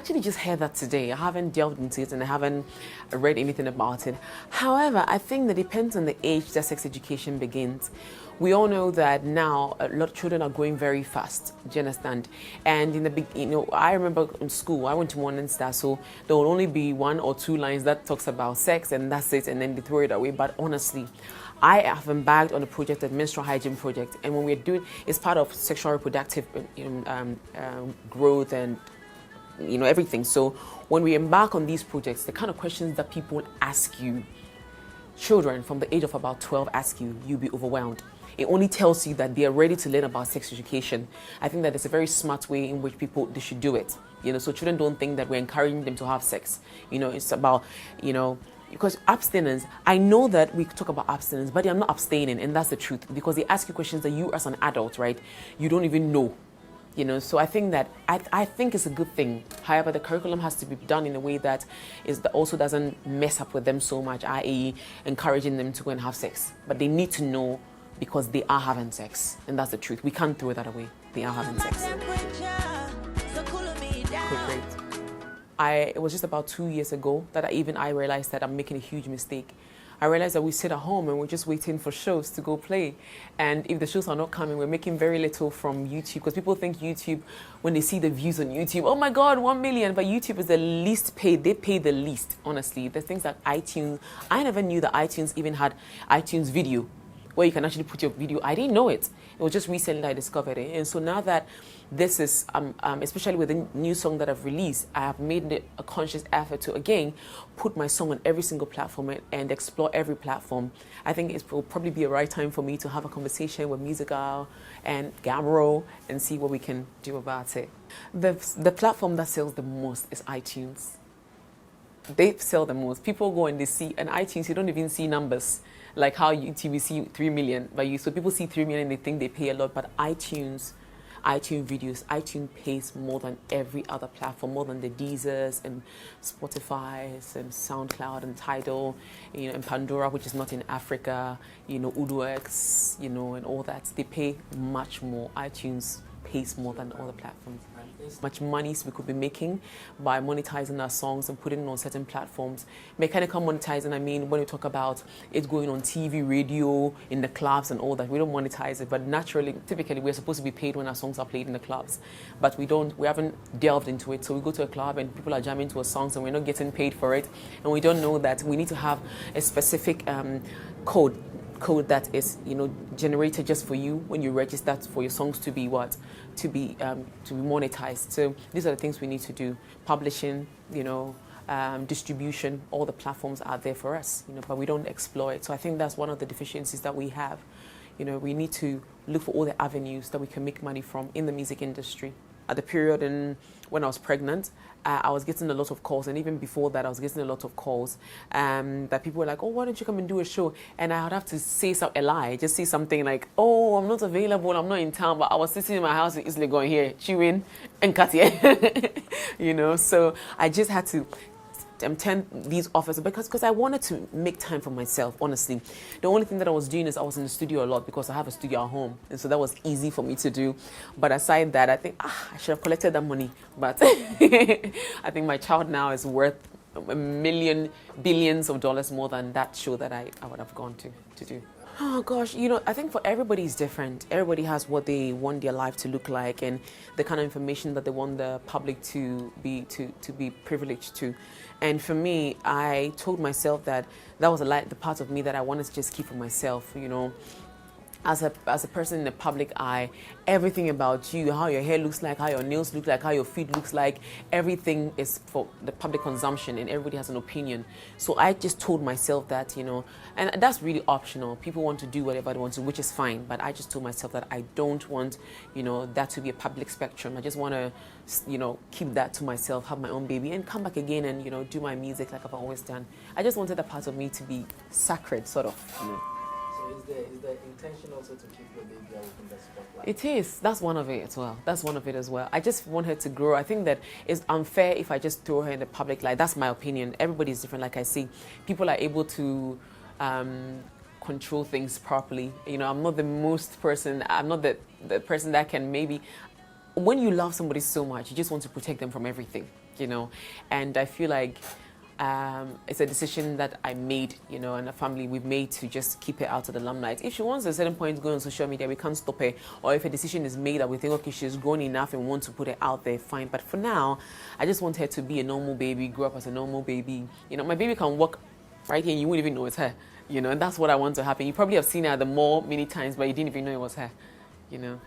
actually just heard that today. I haven't delved into it and I haven't read anything about it. However, I think that depends on the age that sex education begins. We all know that now a lot of children are growing very fast. Do you understand? And in the I remember in school, I went to Morning Star, so there will only be 1 or 2 lines that talks about sex, and that's it, and then they throw it away. But honestly, I have embarked on a project, a menstrual hygiene project, and when we're doing, it's part of sexual reproductive growth and everything. So when we embark on these projects, the kind of questions that people ask you, children from the age of about 12 ask you, you'll be overwhelmed. It only tells you that they are ready to learn about sex education. I think that it's a very smart way in which they should do it. So children don't think that we're encouraging them to have sex. It's about, because abstinence, I know that we talk about abstinence, but I'm not abstaining, and that's the truth, because they ask you questions that you as an adult, right, you don't even know. So I think that I think it's a good thing. However, the curriculum has to be done in a way that also doesn't mess up with them so much, i.e. encouraging them to go and have sex. But they need to know, because they are having sex, and that's the truth. We can't throw that away. They are having sex. Great. It was just about 2 years ago that I realized that I'm making a huge mistake. I realized that we sit at home and we're just waiting for shows to go play. And if the shows are not coming, we're making very little from YouTube, because people think YouTube, when they see the views on YouTube, oh my God, 1 million. But YouTube is the least paid. They pay the least, honestly. The things like iTunes. I never knew that iTunes even had iTunes video, where you can actually put your video. I didn't know it. It was just recently that I discovered it. And so now that this is, especially with the new song that I've released, I have made a conscious effort to, again, put my song on every single platform and explore every platform. I think it will probably be a right time for me to have a conversation with Musical and Gamro and see what we can do about it. The platform that sells the most is iTunes. They sell the most. People go and they see, and iTunes, you don't even see numbers. Like how YouTube, you see 3 million, so people see 3 million and they think they pay a lot, but iTunes videos, iTunes pays more than every other platform, more than the Deezers and Spotify's and SoundCloud and Tidal, and Pandora, which is not in Africa, UdoX, and all that. They pay much more. iTunes pays more than all the platforms. Much money we could be making by monetizing our songs and putting it on certain platforms. Mechanical monetizing, I mean, when we talk about it going on TV, radio, in the clubs and all that, we don't monetize it. But naturally, typically, we're supposed to be paid when our songs are played in the clubs. But we haven't delved into it. So we go to a club and people are jamming to our songs and we're not getting paid for it. And we don't know that we need to have a specific code that is generated just for you when you register for your songs to be monetized. So these are the things we need to do: publishing, distribution. All the platforms are there for us, but we don't explore it. So I think that's one of the deficiencies that we have. We need to look for all the avenues that we can make money from in the music industry. At the period when I was pregnant, I was getting a lot of calls, and even before that, I was getting a lot of calls that people were like, "Oh, why don't you come and do a show?" And I would have to say a lie, just say something like, "Oh, I'm not available, I'm not in town," but I was sitting in my house easily going here, chewing and cutting, So I just had to turn these offers because I wanted to make time for myself, honestly. The only thing that I was doing is I was in the studio a lot because I have a studio at home, and so that was easy for me to do. But aside that, I think I should have collected that money, but I think my child now is worth billions of dollars more than that show that I would have gone to do. Oh gosh, I think for everybody is different. Everybody has what they want their life to look like and the kind of information that they want the public to be privileged to. And for me, I told myself that was the part of me that I wanted to just keep for myself, As a person in the public eye, everything about you, how your hair looks like, how your nails look like, how your feet looks like, everything is for the public consumption, and everybody has an opinion. So I just told myself that, and that's really optional. People want to do whatever they want to, which is fine. But I just told myself that I don't want, that to be a public spectrum. I just want to, keep that to myself, have my own baby, and come back again and, do my music like I've always done. I just wanted that part of me to be sacred, sort of. Is the intention also to keep your baby away from the spotlight? It is. That's one of it as well. I just want her to grow. I think that it's unfair if I just throw her in the public light. That's my opinion. Everybody's different, like I see. People are able to control things properly. I'm not the most person. I'm not the person that can maybe... When you love somebody so much, you just want to protect them from everything. you know. And I feel like it's a decision that I made, you know, and the family we've made to just keep it out of the limelight. If she wants at a certain point to go on social media, we can't stop her. Or if a decision is made that we think, okay, she's grown enough and want to put it out there, fine. But for now, I just want her to be a normal baby, grow up as a normal baby. You know, my baby can walk right here and you wouldn't even know it's her, you know, and that's what I want to happen. You probably have seen her at the mall many times, but you didn't even know it was her, you know.